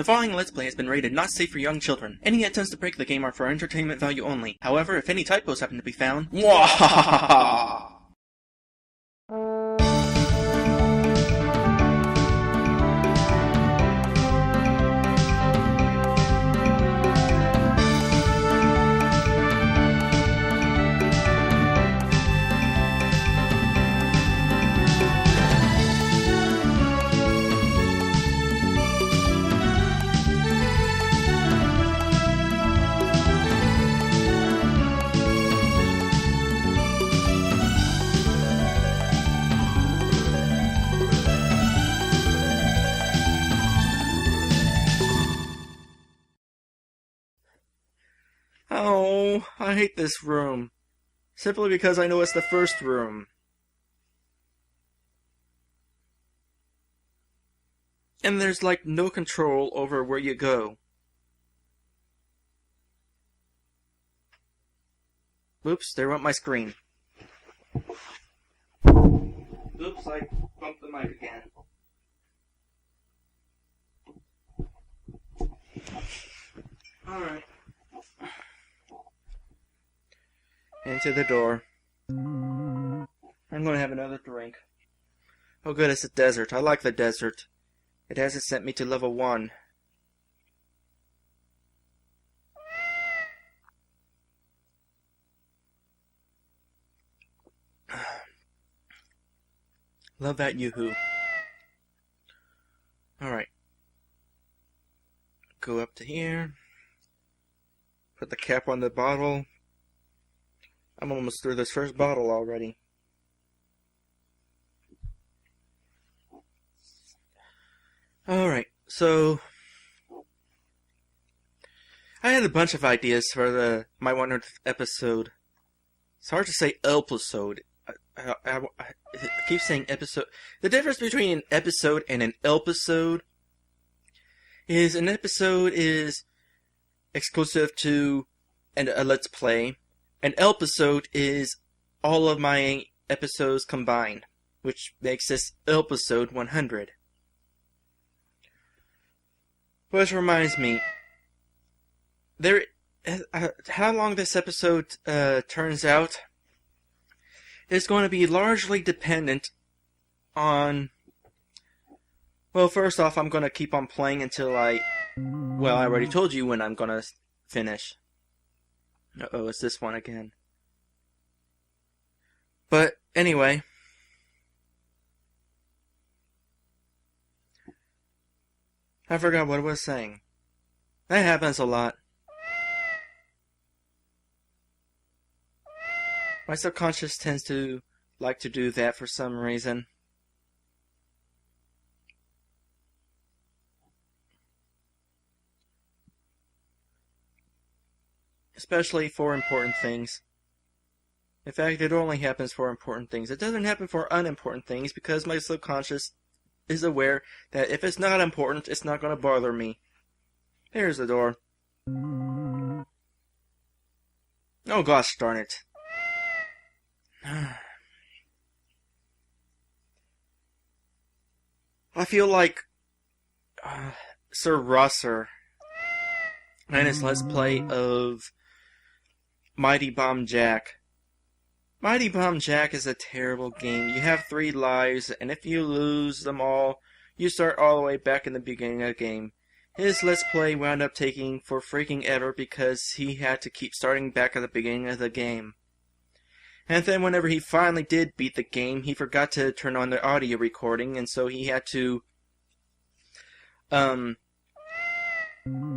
The following Let's Play has been rated not safe for young children. Any attempts to break the game are for entertainment value only. However, if any typos happen to be found, mwahahaha! Oh, I hate this room. Simply because I know it's the first room. And there's like no control over where you go. Oops, there went my screen. Oops, I bumped the mic again. Alright. Into the door. I'm gonna have another drink. Oh good, it's a desert. I like the desert. It hasn't sent me to level 1. Love that yoo-hoo. Alright. Go up to here. Put the cap on the bottle. I'm almost through this first bottle already. Alright, so I had a bunch of ideas for my 100th episode. It's hard to say LPisode. I keep saying episode. The difference between an episode and an LPisode is an episode is exclusive to a Let's Play. An LPisode is all of my episodes combined, which makes this LPisode 100. Which reminds me, how long this episode turns out is going to be largely dependent on. Well, first off, I'm going to keep on playing until I already told you when I'm going to finish. Uh-oh, it's this one again. But, anyway. I forgot what I was saying. That happens a lot. My subconscious tends to like to do that for some reason. Especially for important things. In fact, it only happens for important things. It doesn't happen for unimportant things because my subconscious is aware that if it's not important, it's not going to bother me. There's the door. Oh gosh darn it. I feel like Sir Rosser and his Let's Play of Mighty Bomb Jack. Mighty Bomb Jack is a terrible game. You have 3 lives, and if you lose them all, you start all the way back in the beginning of the game. His Let's Play wound up taking for freaking ever because he had to keep starting back at the beginning of the game. And then whenever he finally did beat the game, he forgot to turn on the audio recording, and so he had to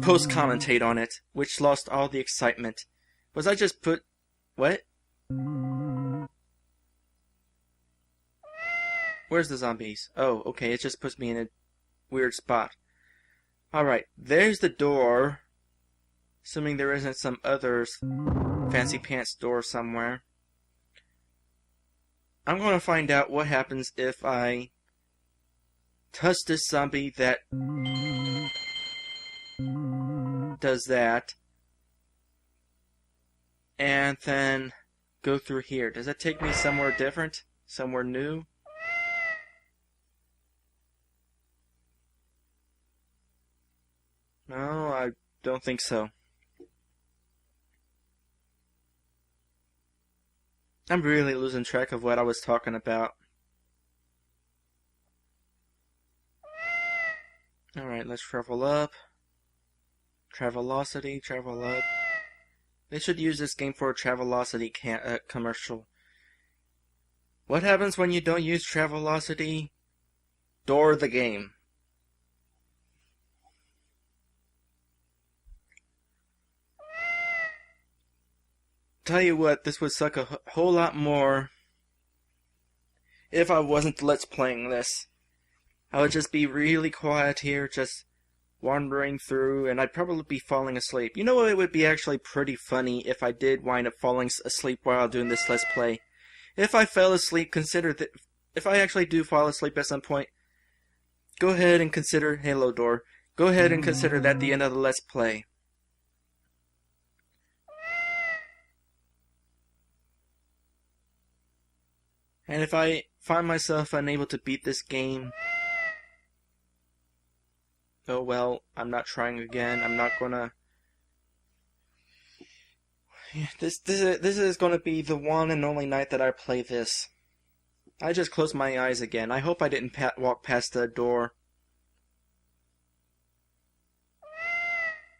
post-commentate on it, which lost all the excitement. Was I just put... What? Where's the zombies? Oh, okay, it just puts me in a weird spot. Alright, there's the door. Assuming there isn't some other fancy pants door somewhere. I'm going to find out what happens if I touch this zombie that does that. And then go through here. Does that take me somewhere different? Somewhere new? No, I don't think so. I'm really losing track of what I was talking about. Alright, let's travel up. Travelocity, travel up. They should use this game for a Travelocity commercial. What happens when you don't use Travelocity? Door the game. Tell you what, this would suck a whole lot more if I wasn't Let's Playing this. I would just be really quiet here, just wandering through, and I'd probably be falling asleep. You know what, it would be actually pretty funny if I did wind up falling asleep while doing this Let's Play. If I fell asleep, consider that if I actually do fall asleep at some point, go ahead and consider Halo Door. Go ahead and consider that the end of the Let's Play. And if I find myself unable to beat this game, oh well, I'm not trying again. I'm not gonna. This is gonna be the one and only night that I play this. I just closed my eyes again. I hope I didn't walk past the door.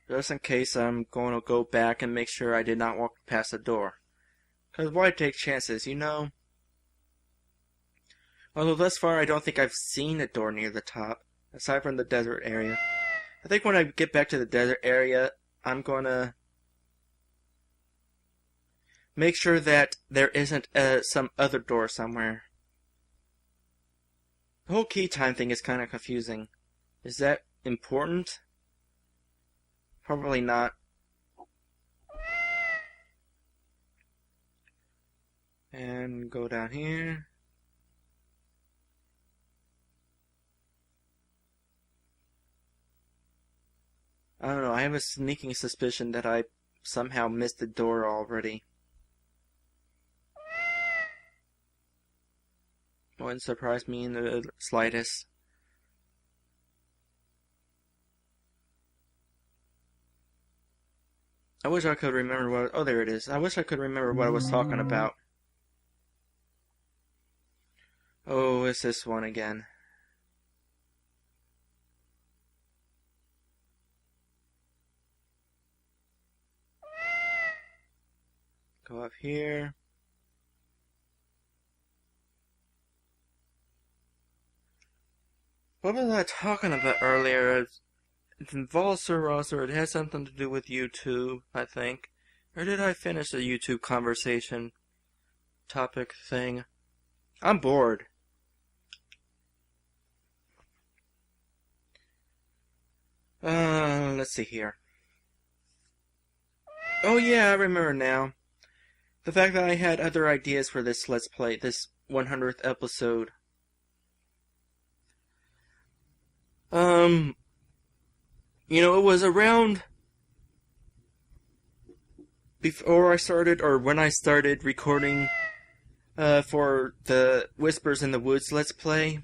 Just in case, I'm going to go back and make sure I did not walk past the door. Because why take chances, you know? Although thus far, I don't think I've seen a door near the top, aside from the desert area. I think when I get back to the desert area, I'm gonna make sure that there isn't some other door somewhere. The whole key time thing is kind of confusing. Is that important? Probably not. And go down here. I don't know, I have a sneaking suspicion that I somehow missed the door already. Wouldn't surprise me in the slightest. I wish I could remember what... Oh, there it is. I wish I could remember what I was talking about. Oh, it's this one again. Go up here. What was I talking about earlier? It involves Sir Ross, or it has something to do with YouTube, I think. Or did I finish the YouTube conversation topic thing? I'm bored. Let's see here. Oh yeah, I remember now. The fact that I had other ideas for this Let's Play, this 100th episode. You know, it was around before I started, or when I started recording for the Whispers in the Woods Let's Play,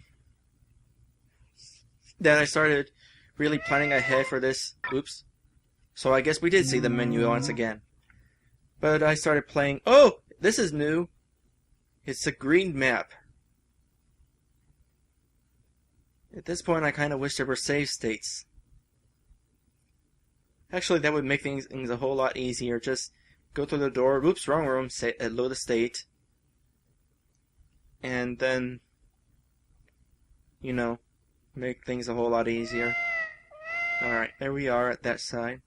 that I started really planning ahead for this. Oops. So I guess we did see the menu once again. But I started playing... Oh! This is new! It's a green map. At this point, I kind of wish there were save states. Actually, that would make things a whole lot easier. Just go through the door. Oops, wrong room. Load a state. And then, you know, make things a whole lot easier. Alright, there we are at that side.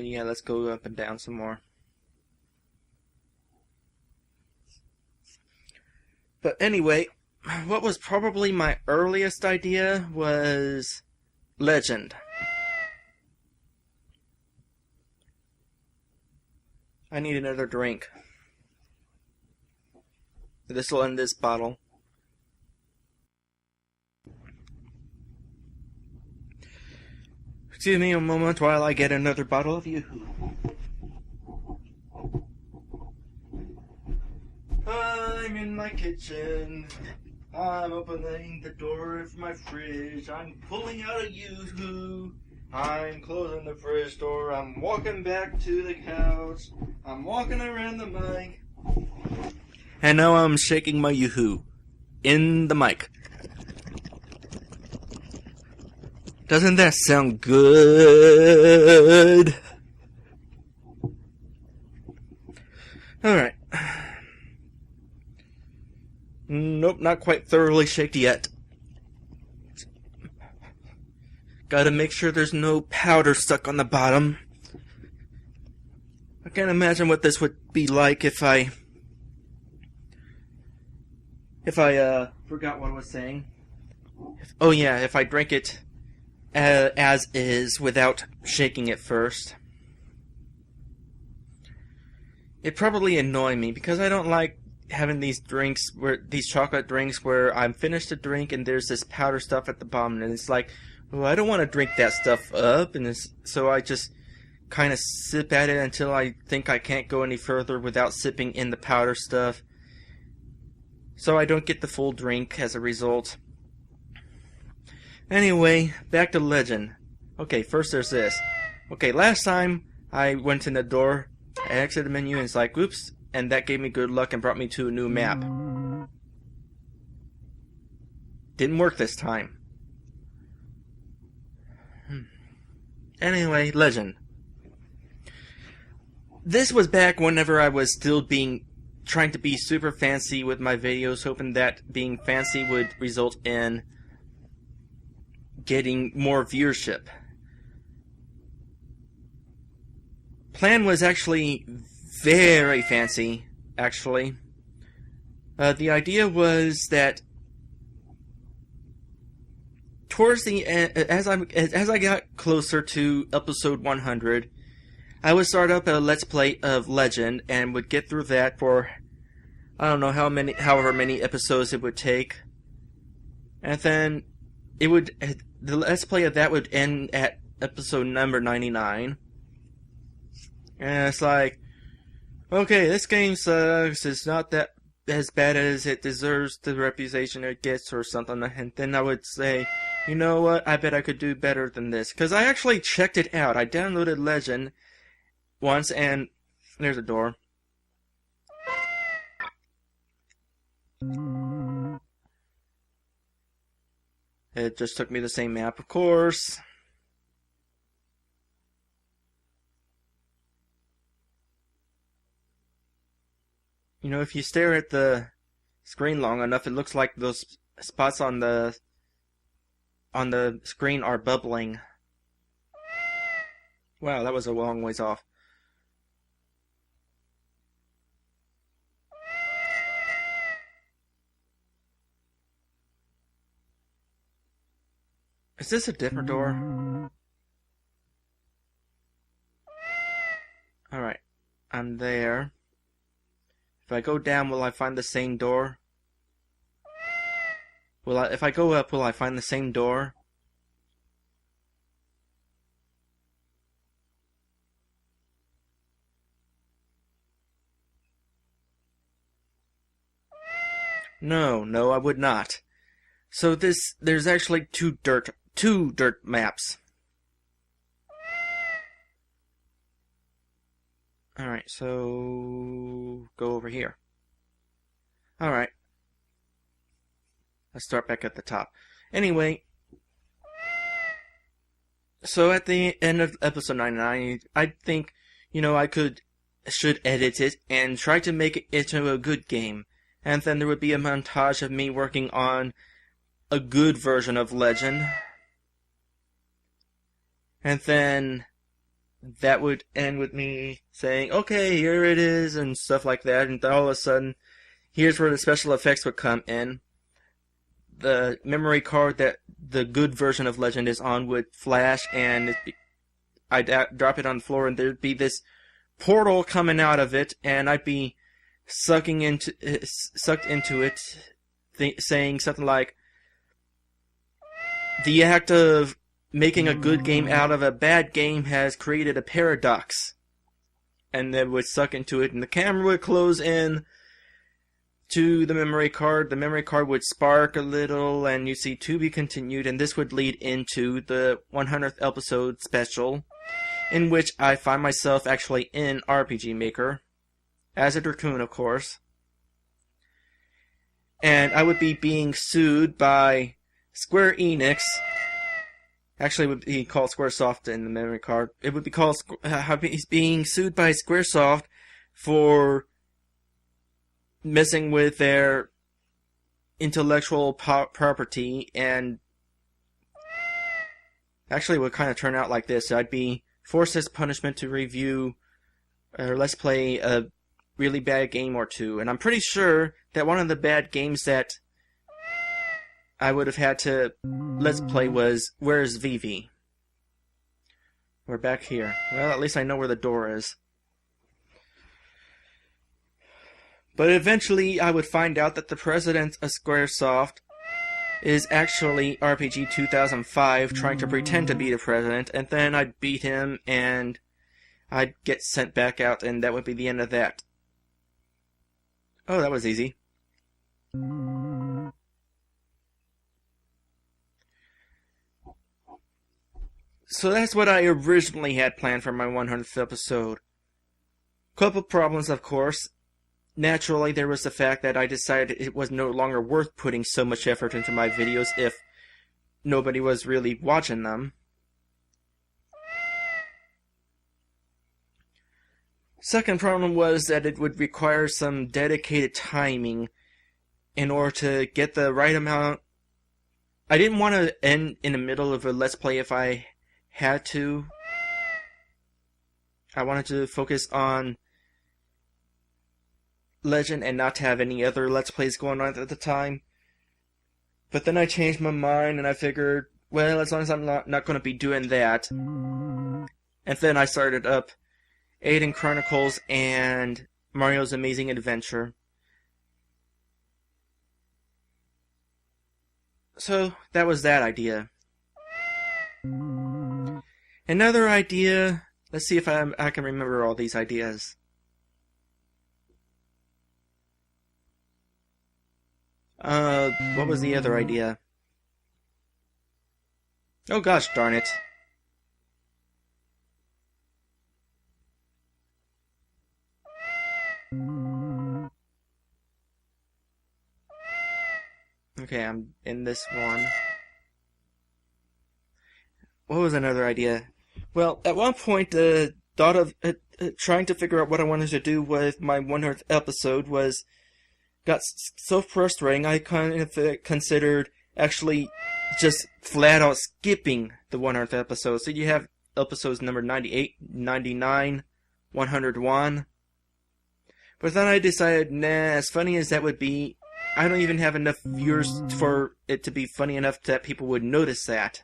Yeah, let's go up and down some more. But anyway, what was probably my earliest idea was Legend. I need another drink. This will end this bottle. Excuse me a moment while I get another bottle of you. I'm in my kitchen. I'm opening the door of my fridge. I'm pulling out a yoo-hoo. I'm closing the fridge door. I'm walking back to the couch. I'm walking around the mic. And now I'm shaking my yoo-hoo in the mic. Doesn't that sound good? Alright. Nope, not quite thoroughly shaked yet. Gotta make sure there's no powder stuck on the bottom. I can't imagine what this would be like if I forgot what I was saying. Oh yeah, if I drank it as is without shaking it first. It'd probably annoy me because I don't like having these chocolate drinks where I'm finished a drink and there's this powder stuff at the bottom, and it's like, oh, I don't want to drink that stuff up, and so I just kind of sip at it until I think I can't go any further without sipping in the powder stuff. So I don't get the full drink as a result. Anyway, back to Legend. Okay, first there's this. Okay, last time I went in the door, I exited the menu and it's like, oops, and that gave me good luck and brought me to a new map. Didn't work this time. Anyway, Legend. This was back whenever I was still trying to be super fancy with my videos, hoping that being fancy would result in getting more viewership. Plan was actually very fancy, actually. The idea was that towards the end, as I got closer to episode 100, I would start up a Let's Play of Legend and would get through that for I don't know however many episodes it would take, and then the Let's Play of that would end at episode number 99. And it's like, okay, this game sucks, it's not that as bad as it deserves the reputation it gets or something, and then I would say, you know what, I bet I could do better than this. Because I actually checked it out. I downloaded Legend once, and there's a door. It just took me the same map, of course. You know, if you stare at the screen long enough, it looks like those spots on the screen are bubbling. Wow, that was a long ways off. Is this a different door? Alright, I'm there. If I go down, will I find the same door? If I go up, will I find the same door? No, I would not. So there's actually two dirt maps. Alright, so go over here. Alright. Let's start back at the top. Anyway, so at the end of episode 99, I think, you know, should edit it and try to make it into a good game. And then there would be a montage of me working on a good version of Legend. And then that would end with me saying, okay, here it is, and stuff like that. And all of a sudden, here's where the special effects would come in. The memory card that the good version of Legend is on would flash, and I'd drop it on the floor, and there'd be this portal coming out of it, and I'd be sucked into it, saying something like, the act of making a good game out of a bad game has created a paradox. And then would suck into it, and the camera would close in, to the memory card. The memory card would spark a little, and you see to be continued, and this would lead into the 100th episode special, in which I find myself actually in RPG Maker, as a Dracoon, of course. And I would be being sued by Square Enix. Actually, it would be called Squaresoft in the memory card. It would be called being sued by Squaresoft for messing with their intellectual property, and actually it would kind of turn out like this. I'd be forced as punishment to review or let's play a really bad game or two, and I'm pretty sure that one of the bad games that I would have had to let's play was Where's Vivi? We're back here. Well, at least I know where the door is. But eventually I would find out that the president of Squaresoft is actually RPG 2005 trying to pretend to be the president, and then I'd beat him and I'd get sent back out, and that would be the end of that. Oh, that was easy. So that's what I originally had planned for my 100th episode. Couple problems, of course. Naturally, there was the fact that I decided it was no longer worth putting so much effort into my videos if nobody was really watching them. Second problem was that it would require some dedicated timing in order to get the right amount. I didn't want to end in the middle of a Let's Play if I had to. I wanted to focus on Legend and not to have any other Let's Plays going on at the time. But then I changed my mind and I figured, well, as long as I'm not going to be doing that. And then I started up Aiden Chronicles and Mario's Amazing Adventure. So that was that idea. Another idea, let's see if I can remember all these ideas. What was the other idea? Oh gosh darn it. Okay, I'm in this one. What was another idea? Well, at one point, the thought of trying to figure out what I wanted to do with my 100th episode got so frustrating, I kind of considered actually just flat out skipping the 100th episode. So you have episodes number 98, 99, 101. But then I decided, nah, as funny as that would be, I don't even have enough viewers for it to be funny enough that people would notice that.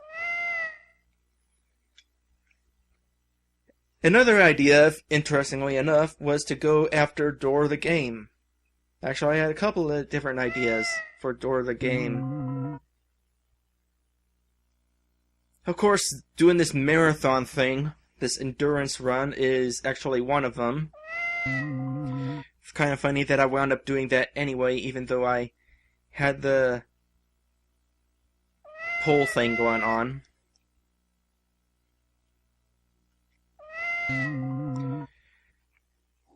Another idea, interestingly enough, was to go after Dora the Game. Actually, I had a couple of different ideas for Dora the Game. Of course, doing this marathon thing, this endurance run, is actually one of them. It's kind of funny that I wound up doing that anyway, even though I had the poll thing going on.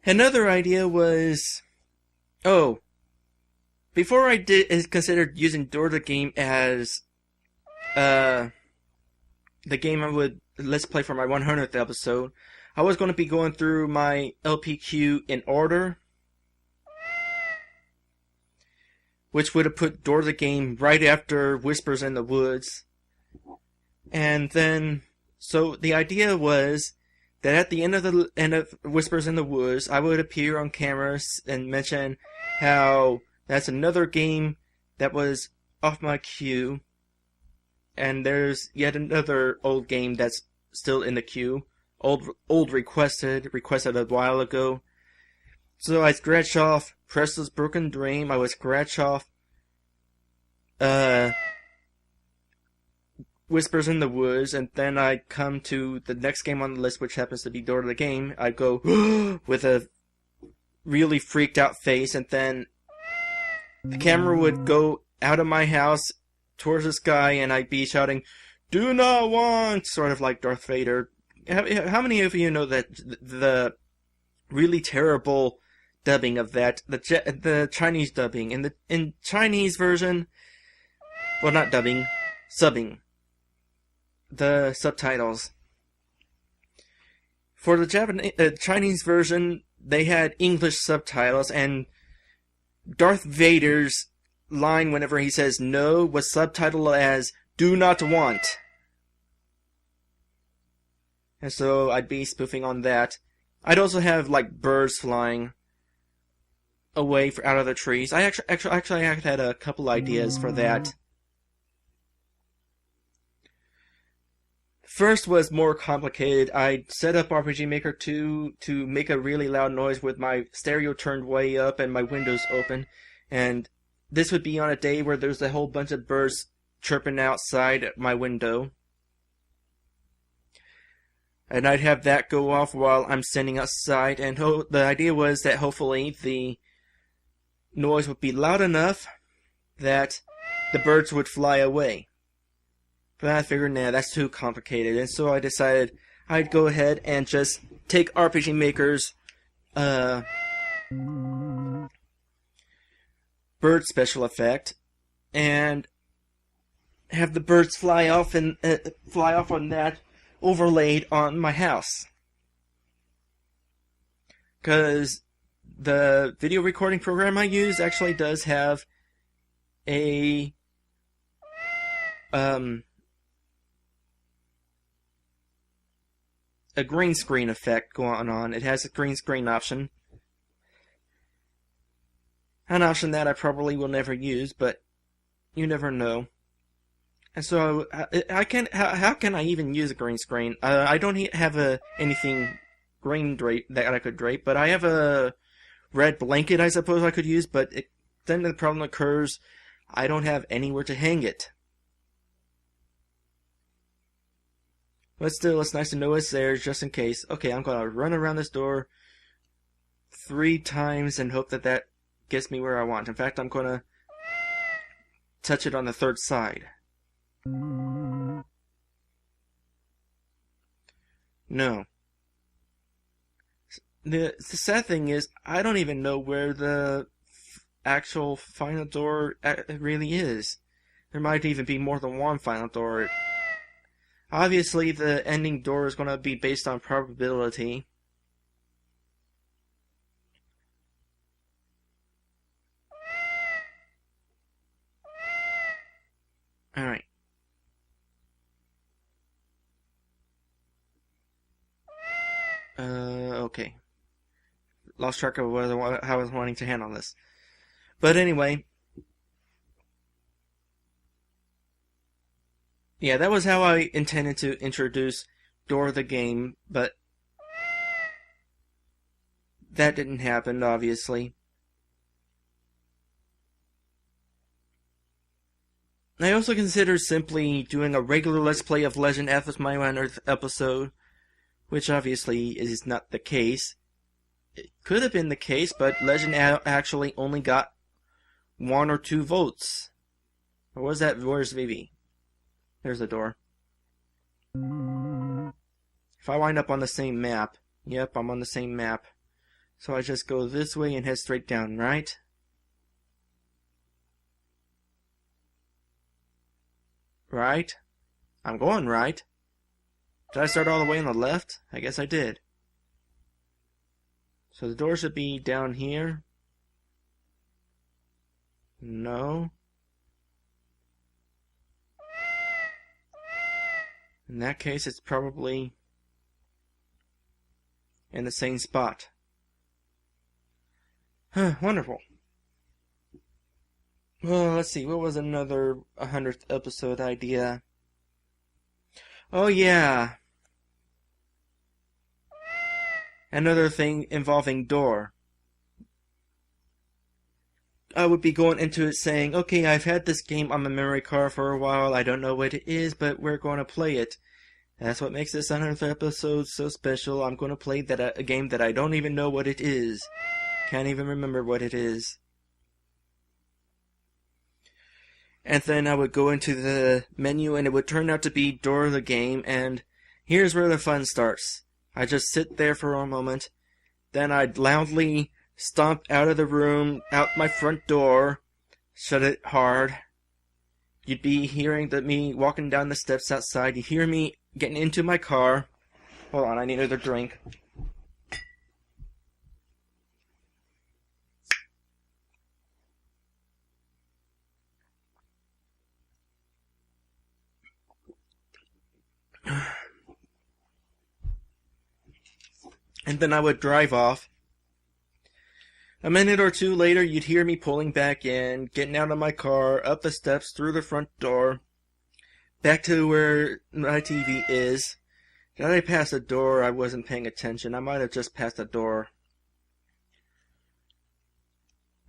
Another idea was, before I considered using Dora the Game as the game I would let's play for my 100th episode, I was going to be going through my LPQ in order, which would have put Dora the Game right after Whispers in the Woods. And then, so the idea was that at the end of Whispers in the Woods, I would appear on camera and mention how that's another game that was off my queue, and there's yet another old game that's still in the queue, old requested a while ago. So I scratch off Presley's Broken Dream. I would scratch off Whispers in the Woods, and then I'd come to the next game on the list, which happens to be Dora the Game. I'd go with a really freaked out face, and then the camera would go out of my house towards the sky, and I'd be shouting, "Do not want," sort of like Darth Vader. How many of you know that the really terrible dubbing of that, the Chinese dubbing, in Chinese version, well, not dubbing, subbing, the subtitles. For the Chinese version, they had English subtitles, and Darth Vader's line whenever he says no was subtitled as "do not want." And so I'd be spoofing on that. I'd also have like birds flying away out of the trees. I actually had a couple ideas for that. First was more complicated. I set up RPG Maker 2 to make a really loud noise with my stereo turned way up and my windows open. And this would be on a day where there's a whole bunch of birds chirping outside my window. And I'd have that go off while I'm standing outside. And the idea was that hopefully the noise would be loud enough that the birds would fly away. But I figured, nah, that's too complicated, and so I decided I'd go ahead and just take RPG Maker's bird special effect and have the birds fly off on that overlaid on my house. Because the video recording program I use actually does have a green screen effect going on. It has a green screen option. An option that I probably will never use, but you never know. And so, how can I even use a green screen? I don't have anything green that I could drape, but I have a red blanket I suppose I could use, but then the problem occurs, I don't have anywhere to hang it. But still, it's nice to know it's there, just in case. Okay, I'm gonna run around this door 3 times and hope that gets me where I want. In fact, I'm gonna touch it on the 3rd side. No. The sad thing is, I don't even know where the actual final door really is. There might even be more than one final door. Obviously, the ending door is going to be based on probability. Alright. Okay. Lost track of how I was wanting to handle this. But anyway. Yeah, that was how I intended to introduce Door the game, but that didn't happen, obviously. I also considered simply doing a regular Let's Play of Legend after my 100th episode, which obviously is not the case. It could have been the case, but Legend actually only got 1 or 2 votes. Or was that? Where's Vivi? There's the door. If I wind up on the same map, yep, I'm on the same map. So I just go this way and head straight down, right? Right? I'm going right. Did I start all the way on the left? I guess I did. So the door should be down here. No. In that case, it's probably in the same spot. Huh, wonderful. Well, let's see, what was another 100th episode idea? Oh yeah! Another thing involving door. I would be going into it saying, okay, I've had this game on my memory card for a while, I don't know what it is, but we're going to play it. That's what makes this 100th episode so special. I'm going to play a game that I don't even know what it is. Can't even remember what it is. and then I would go into the menu and it would turn out to be Door of the Game, and here's where the fun starts. I just sit there for a moment, then I'd loudly stomp out of the room, out my front door, shut it hard. You'd be hearing me walking down the steps outside. You'd hear me getting into my car. Hold on, I need another drink. And then I would drive off. A minute or two later, you'd hear me pulling back in, getting out of my car, up the steps, through the front door, back to where my TV is. Did I pass the door? I wasn't paying attention. I might have just passed the door.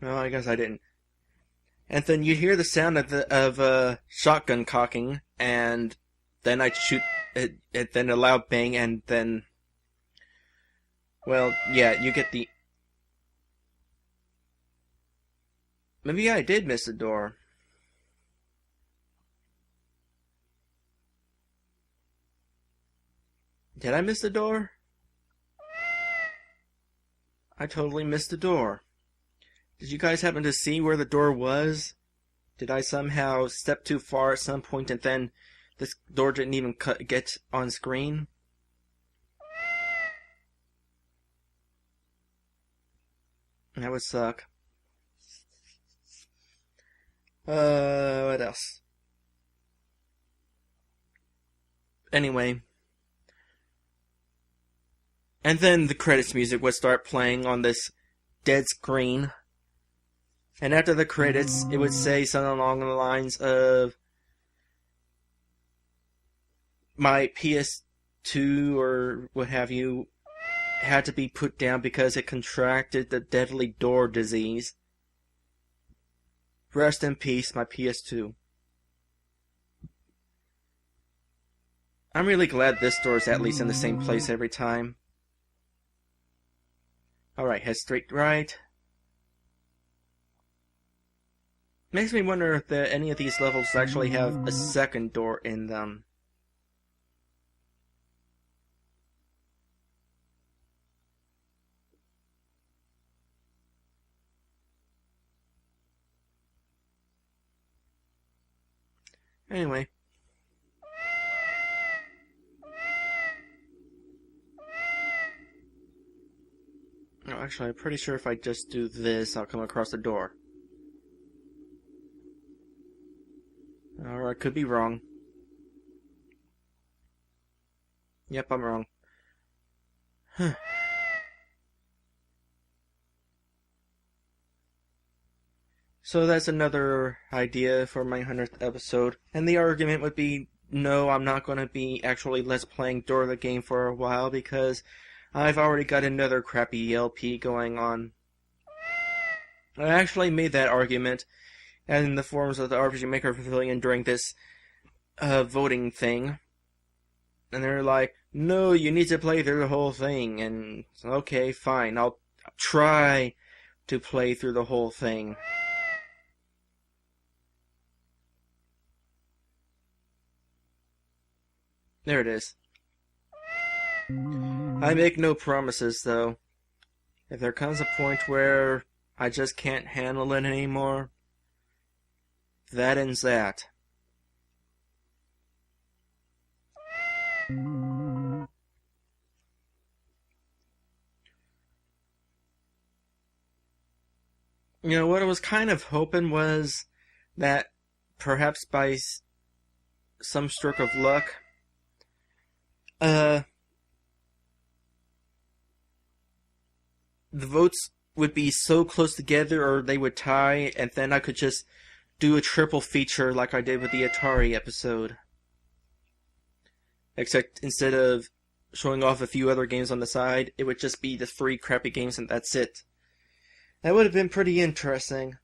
No, I guess I didn't. And then you'd hear the sound of shotgun cocking, and then I'd shoot it, then a loud bang, and then... Well, yeah, you get the... Maybe I did miss the door. Did I miss the door? I totally missed the door. Did you guys happen to see where the door was? Did I somehow step too far at some point and then this door didn't even get on screen? That would suck. What else? Anyway. And then the credits music would start playing on this dead screen. And after the credits, it would say something along the lines of my PS2 or what have you had to be put down because it contracted the deadly door disease. Rest in peace, my PS2. I'm really glad this door is at least in the same place every time. Alright, head straight right. Makes me wonder if any of these levels actually have a second door in them. Anyway. Oh, actually, I'm pretty sure if I just do this, I'll come across the door. Or I could be wrong. Yep, I'm wrong. So that's another idea for my 100th episode. And the argument would be, no, I'm not going to be actually Let's Playing Door of the Game for a while because I've already got another crappy LP going on. I actually made that argument in the forums of the RPG Maker Pavilion during this voting thing. And they're like, no, you need to play through the whole thing. And, okay, fine, I'll try to play through the whole thing. There it is. I make no promises, though. If there comes a point where I just can't handle it anymore, that ends that. You know, what I was kind of hoping was that perhaps by some stroke of luck, the votes would be so close together or they would tie, and then I could just do a triple feature like I did with the Atari episode. Except instead of showing off a few other games on the side, it would just be the 3 crappy games and that's it. That would have been pretty interesting.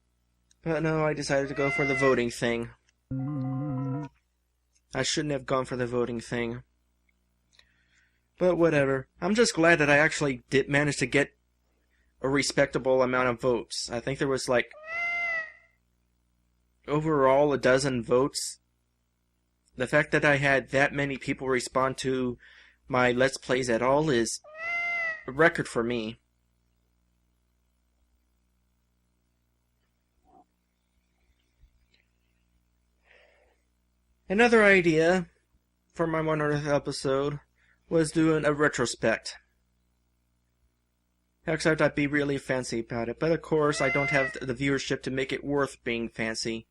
But no, I decided to go for the voting thing. I shouldn't have gone for the voting thing. But whatever. I'm just glad that I actually did manage to get a respectable amount of votes. I think there was like overall a dozen votes. The fact that I had that many people respond to my Let's Plays at all is a record for me. Another idea for my 100th episode was doing a retrospect. Except I'd be really fancy about it, but of course I don't have the viewership to make it worth being fancy.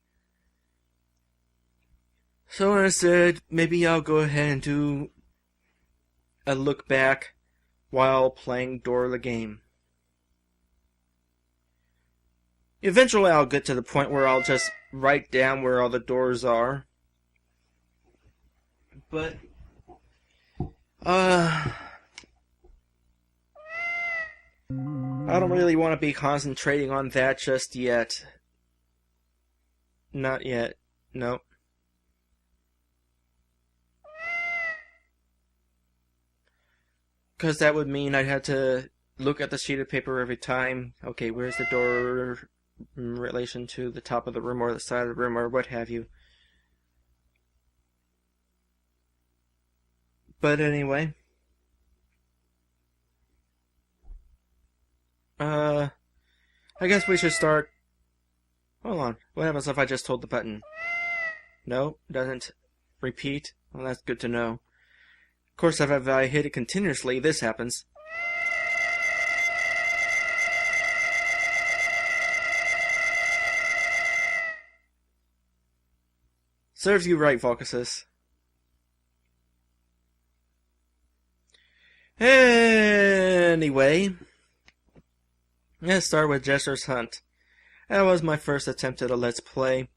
So instead, maybe I'll go ahead and do a look back while playing Door the game. Eventually I'll get to the point where I'll just write down where all the doors are. But, I don't really want to be concentrating on that just yet. Not yet. Nope. Because that would mean I'd have to look at the sheet of paper every time. Okay, where's the door in relation to the top of the room or the side of the room or what have you. But anyway. I guess we should start. Hold on. What happens if I just hold the button? No, doesn't repeat. Well, that's good to know. Of course, if I hit it continuously, this happens. Serves you right, Volcasus. Anyway, let's start with Jester's Hunt. That was my first attempt at a Let's Play.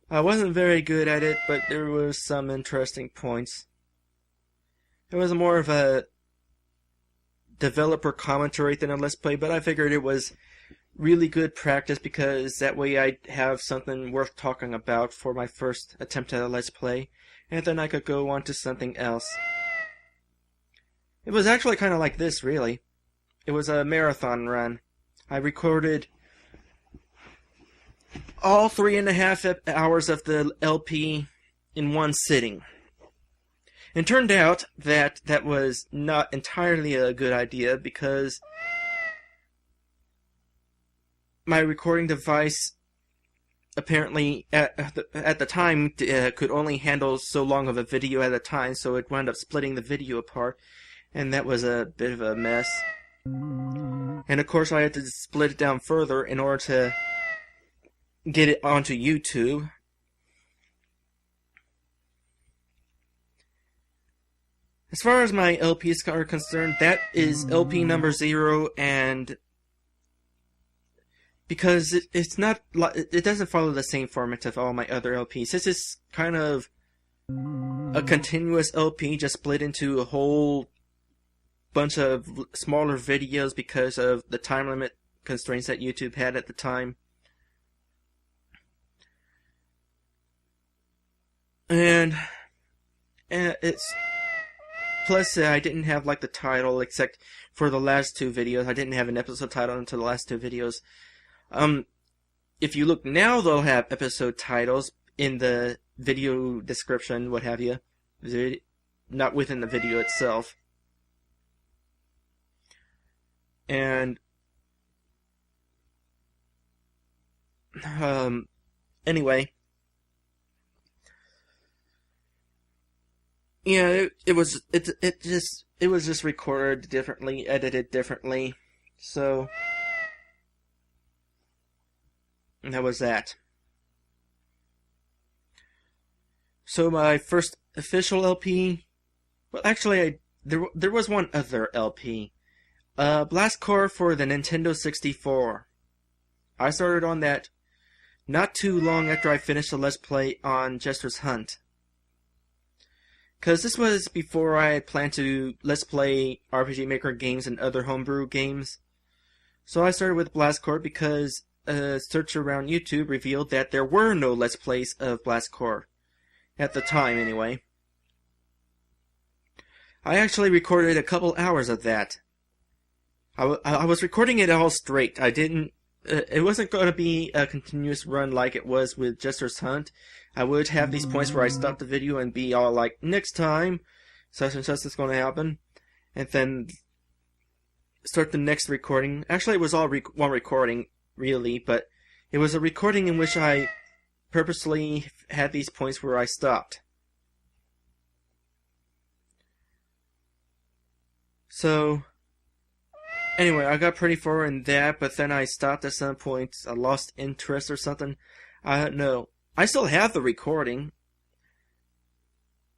I wasn't very good at it, but there was some interesting points. It was more of a developer commentary than a Let's Play, but I figured it was really good practice because that way I'd have something worth talking about for my first attempt at a Let's Play, and then I could go on to something else. It was actually kind of like this, really. It was a marathon run. I recorded all 3.5 hours of the LP in one sitting. It turned out that that was not entirely a good idea because my recording device apparently at the time could only handle so long of a video at a time, so it wound up splitting the video apart, and that was a bit of a mess. And of course I had to split it down further in order to get it onto YouTube. As far as my LPs are concerned, that is LP number 0, and because it's not, it doesn't follow the same format of all my other LPs. This is kind of a continuous LP, just split into a whole bunch of smaller videos because of the time limit constraints that YouTube had at the time. And it's plus I didn't have like the title except for the last 2 videos. I didn't have an episode title until the last 2 videos. If you look now, they'll have episode titles in the video description, what have you, not within the video itself. And anyway, yeah, it was just recorded differently, edited differently, so that was that. So my first official LP, well, actually, there was one other LP. Blast Core for the Nintendo 64. I started on that not too long after I finished the Let's Play on Jester's Hunt. Because this was before I had planned to Let's Play RPG Maker games and other homebrew games. So I started with Blast Core because a search around YouTube revealed that there were no Let's Plays of Blast Core. At the time, anyway. I actually recorded a couple hours of that. I was recording it all straight. I didn't it wasn't going to be a continuous run like it was with Jester's Hunt. I would have these points where I stop the video and be all like, next time, such and such is going to happen, and then start the next recording. Actually, it was all one recording, really, but it was a recording in which I purposely had these points where I stopped. So, anyway, I got pretty far in that, but then I stopped at some point. I lost interest or something. I don't know. I still have the recording.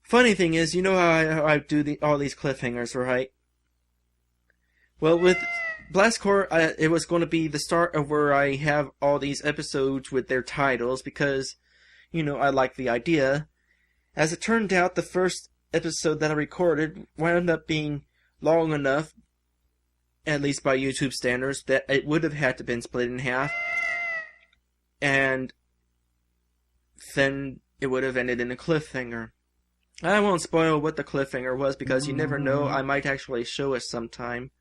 Funny thing is, you know how I do all these cliffhangers, right? Well, with Blast Corps, it was going to be the start of where I have all these episodes with their titles because, you know, I like the idea. As it turned out, the first episode that I recorded wound up being long enough, at least by YouTube standards, that it would have had to been split in half. And then it would have ended in a cliffhanger. I won't spoil what the cliffhanger was because you never know, I might actually show it sometime.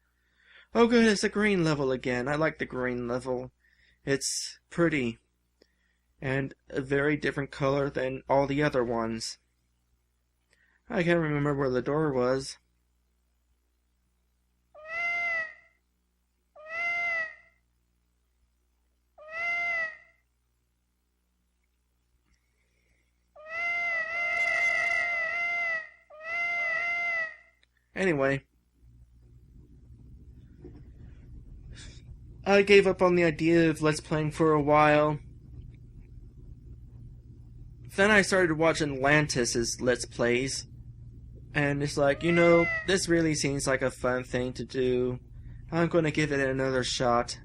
Oh good, it's a green level again. I like the green level. It's pretty. And a very different color than all the other ones. I can't remember where the door was. Anyway, I gave up on the idea of Let's Playing for a while. Then I started watching Lantis's Let's Plays. And it's like, you know, this really seems like a fun thing to do. I'm going to give it another shot.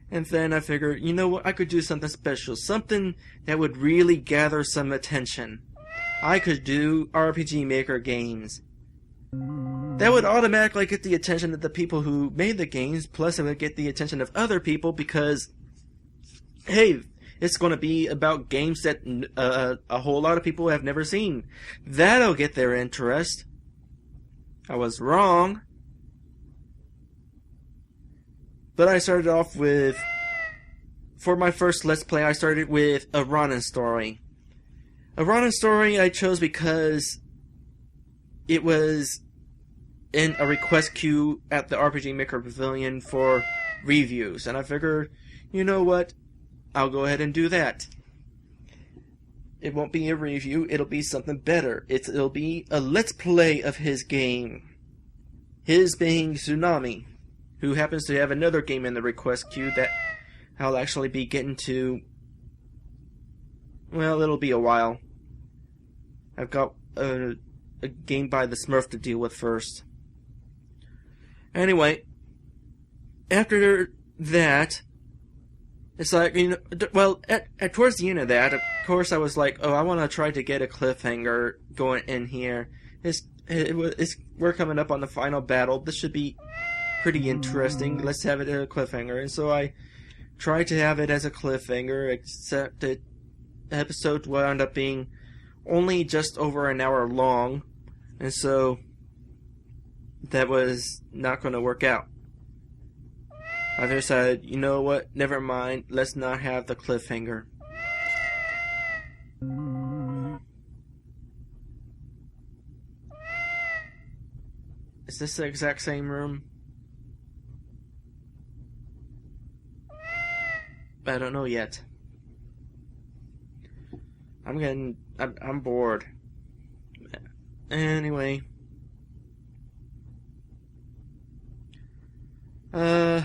And then I figured, you know what, I could do something special. Something that would really gather some attention. I could do RPG Maker games. That would automatically get the attention of the people who made the games, plus it would get the attention of other people because, hey, it's going to be about games that a whole lot of people have never seen. That'll get their interest. I was wrong. But I started off with, for my first Let's Play, I started with a Ronin story. A Ronin story I chose because it was in a request queue at the RPG Maker Pavilion for reviews. And I figured, you know what? I'll go ahead and do that. It won't be a review, it'll be something better. It'll be a Let's Play of his game. His being Tsunami, who happens to have another game in the request queue that I'll actually be getting to. Well, it'll be a while. I've got a game by the Smurf to deal with first. Anyway, after that, it's like, you know, well, towards the end of that, of course, I was like, oh, I want to try to get a cliffhanger going in here. We're coming up on the final battle. This should be pretty interesting. Let's have it as a cliffhanger. And so I tried to have it as a cliffhanger, except that the episode wound up being only just over an hour long. And so that was not going to work out. I decided, you know what, never mind, let's not have the cliffhanger. Is this the exact same room? I don't know yet. I'm bored. Anyway. Go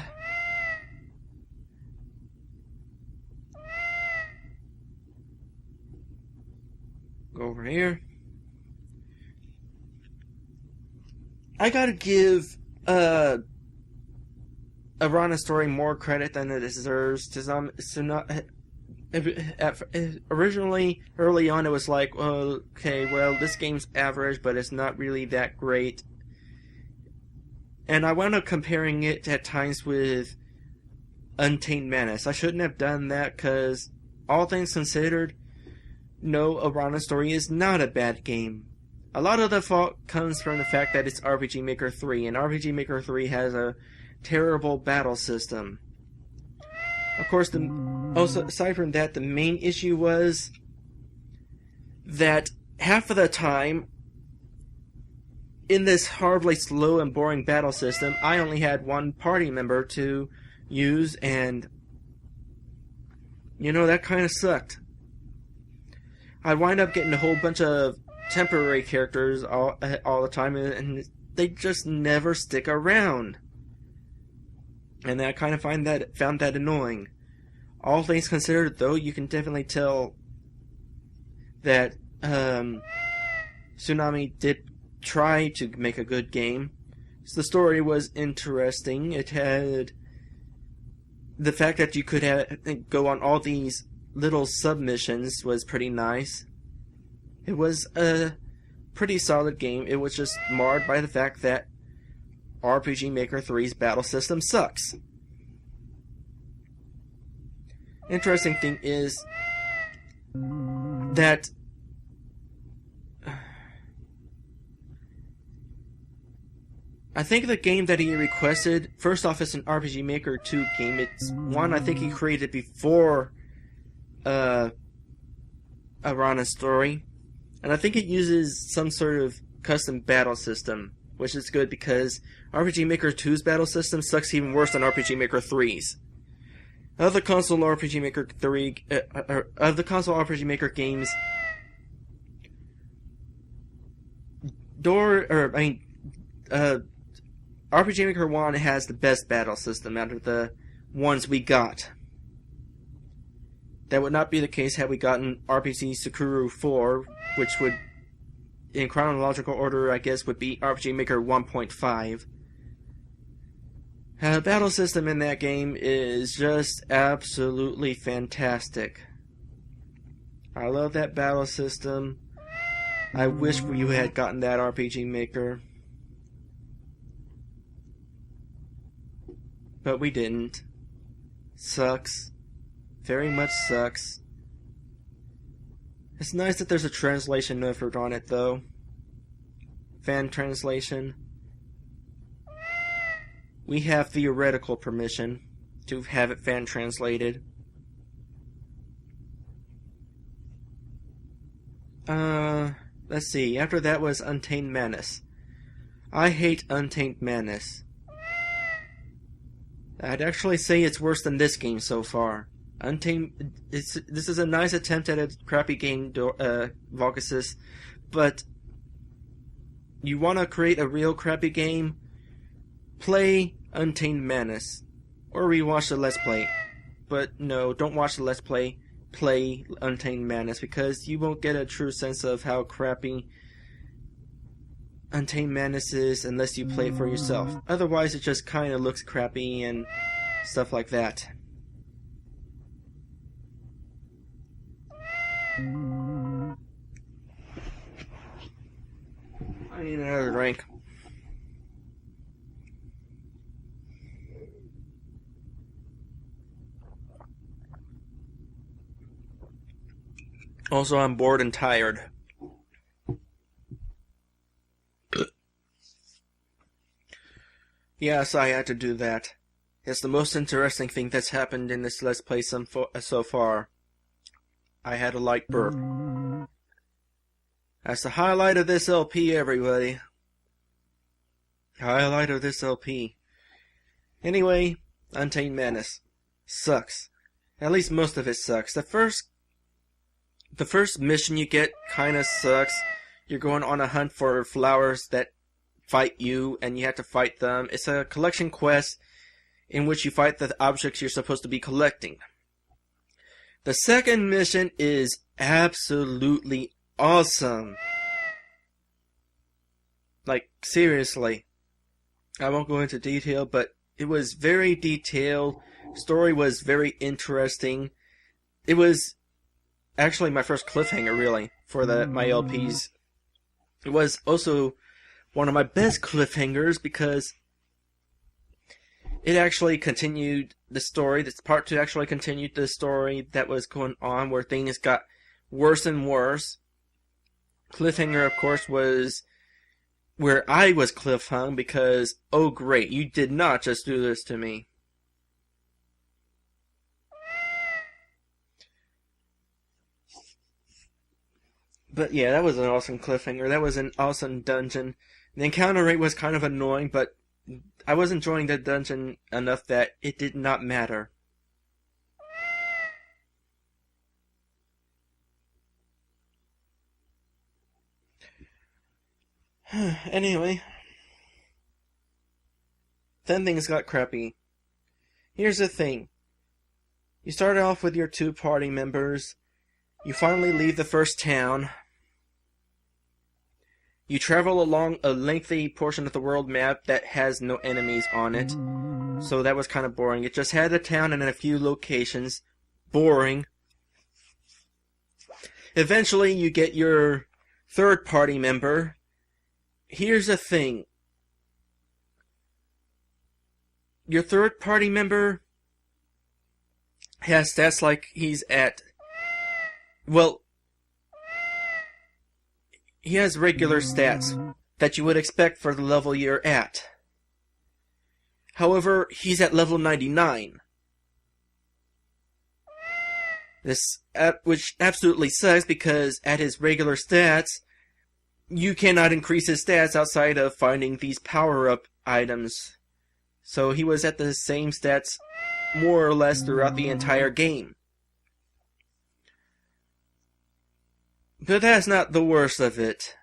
over here. I gotta give a Ronin story more credit than it deserves. Originally, early on, it was like, well, okay, well, this game's average, but it's not really that great. And I wound up comparing it at times with Untamed Menace. I shouldn't have done that, because all things considered, no, a Ronin story is not a bad game. A lot of the fault comes from the fact that it's RPG Maker 3, and RPG Maker 3 has a terrible battle system. Of course, also aside from that, the main issue was that half of the time, in this horribly slow and boring battle system, I only had one party member to use, and you know, that kind of sucked. I'd wind up getting a whole bunch of temporary characters all the time, and they just never stick around. And I kind of found that annoying. All things considered, though, you can definitely tell that Tsunami did try to make a good game. So the story was interesting. It had the fact that you could go on all these little submissions was pretty nice. It was a pretty solid game. It was just marred by the fact that RPG Maker 3's battle system sucks. Interesting thing is that I think the game that he requested, first off, is an RPG Maker 2 game. It's one I think he created before Arana's story. And I think it uses some sort of custom battle system, which is good because RPG Maker 2's battle system sucks even worse than RPG Maker 3's. Of the console RPG Maker 3, of the console RPG Maker games, RPG Maker 1 has the best battle system out of the ones we got. That would not be the case had we gotten RPG Sakura 4, which would, in chronological order, I guess, would be RPG Maker 1.5. The battle system in that game is just absolutely fantastic. I love that battle system. I wish we had gotten that RPG Maker. But we didn't. Sucks. Very much sucks. It's nice that there's a translation effort on it, though. Fan translation. We have theoretical permission to have it fan translated. Let's see. After that was Untamed Menace. I hate Untamed Menace. I'd actually say it's worse than this game so far. This is a nice attempt at a crappy game, Volcasus, but you want to create a real crappy game? Play Untamed Menace, or rewatch the Let's Play. But no, don't watch the Let's Play. Play Untamed Menace, because you won't get a true sense of how crappy Untamed Menace is unless you play it for yourself. Otherwise, it just kind of looks crappy and stuff like that. I need another drink. Also, I'm bored and tired. Yes, I had to do that. It's the most interesting thing that's happened in this Let's Play so far. I had a light burp. That's the highlight of this LP, everybody. Highlight of this LP. Anyway, Untamed Menace. Sucks. At least most of it sucks. The first mission you get kinda sucks. You're going on a hunt for flowers that fight you, and you have to fight them. It's a collection quest in which you fight the objects you're supposed to be collecting. The second mission is absolutely awesome. Like, seriously. I won't go into detail, but it was very detailed. Story was very interesting. It was actually my first cliffhanger, really, for my LPs. It was also one of my best cliffhangers because it actually continued the story. This part 2 actually continued the story that was going on, where things got worse and worse. Cliffhanger, of course, was where I was cliffhung because, oh great, you did not just do this to me. But yeah, that was an awesome cliffhanger. That was an awesome dungeon. The encounter rate was kind of annoying, but I was enjoying the dungeon enough that it did not matter. Anyway, then things got crappy. Here's the thing. You start off with your 2 party members. You finally leave the first town. You travel along a lengthy portion of the world map that has no enemies on it. So that was kind of boring. It just had a town and a few locations. Boring. Eventually you get your 3rd party member. Here's the thing. Your 3rd party member has stats like he's at... Well, he has regular stats that you would expect for the level you're at. However, he's at level 99. Which absolutely sucks because at his regular stats, you cannot increase his stats outside of finding these power-up items. So he was at the same stats more or less throughout the entire game. But that's not the worst of it.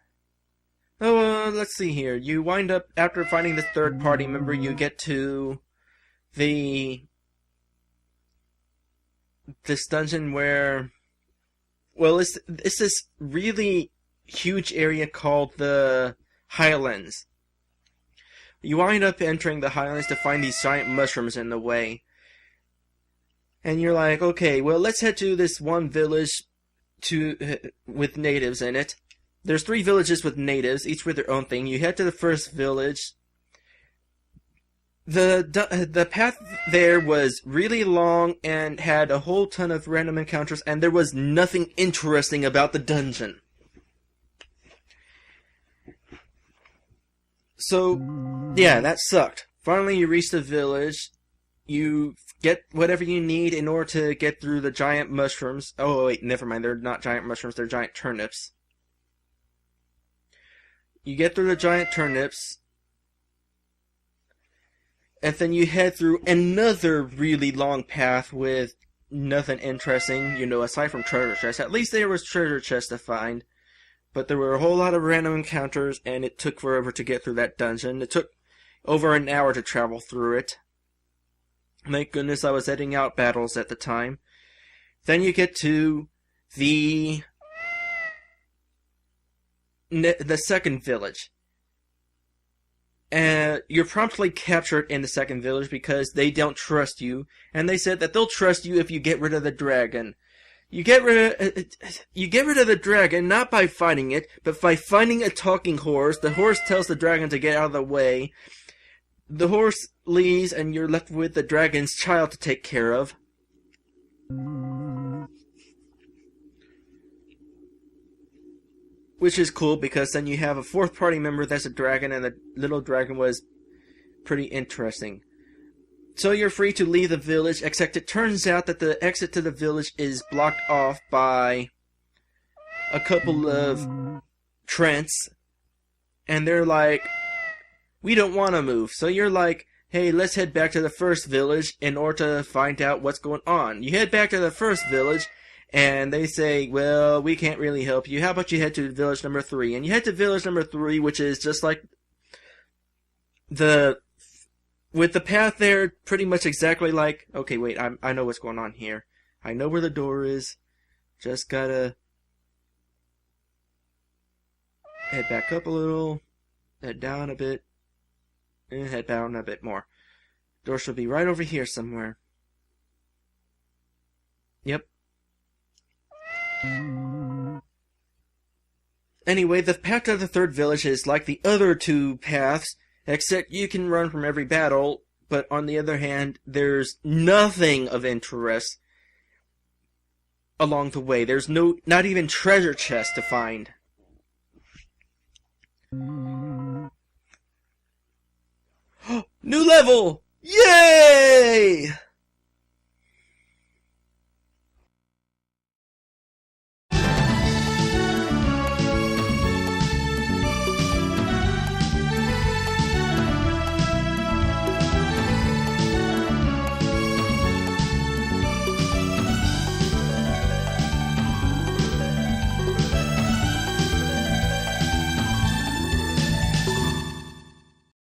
Oh, let's see here. You wind up, after finding the 3rd party member, you get to this dungeon where, well, it's this really huge area called the Highlands. You wind up entering the Highlands to find these giant mushrooms in the way. And you're like, okay, well, let's head to this one village with natives in it. There's 3 villages with natives, each with their own thing. You head to the first village. The path there was really long and had a whole ton of random encounters, and there was nothing interesting about the dungeon. So, yeah, that sucked. Finally, you reach the village. You get whatever you need in order to get through the giant mushrooms. Oh, wait, never mind. They're not giant mushrooms. They're giant turnips. You get through the giant turnips. And then you head through another really long path with nothing interesting, aside from treasure chests. At least there was treasure chests to find. But there were a whole lot of random encounters, and it took forever to get through that dungeon. It took over an hour to travel through it. Thank goodness I was editing out battles at the time. Then you get to the second village. And you're promptly captured in the second village because they don't trust you, and they said that they'll trust you if you get rid of the dragon. You get rid of the dragon not by fighting it, but by finding a talking horse. The horse tells the dragon to get out of the way. The horse leaves, and you're left with the dragon's child to take care of. Which is cool, because then you have a 4th party member that's a dragon, and the little dragon was pretty interesting. So you're free to leave the village, except it turns out that the exit to the village is blocked off by a couple of Trents, and they're like, we don't want to move. So you're like, hey, let's head back to the first village in order to find out what's going on. You head back to the first village, and they say, well, we can't really help you. How about you head to village number 3? And you head to village number 3, which is just like with the path there, pretty much exactly like, okay, wait, I know what's going on here. I know where the door is. Just gotta head back up a little, head down a bit, and head down a bit more. Door should be right over here somewhere. Yep. Anyway, the path to the 3rd village is like the other 2 paths, except you can run from every battle, but on the other hand, there's nothing of interest along the way. There's not even treasure chests to find. New level! Yay!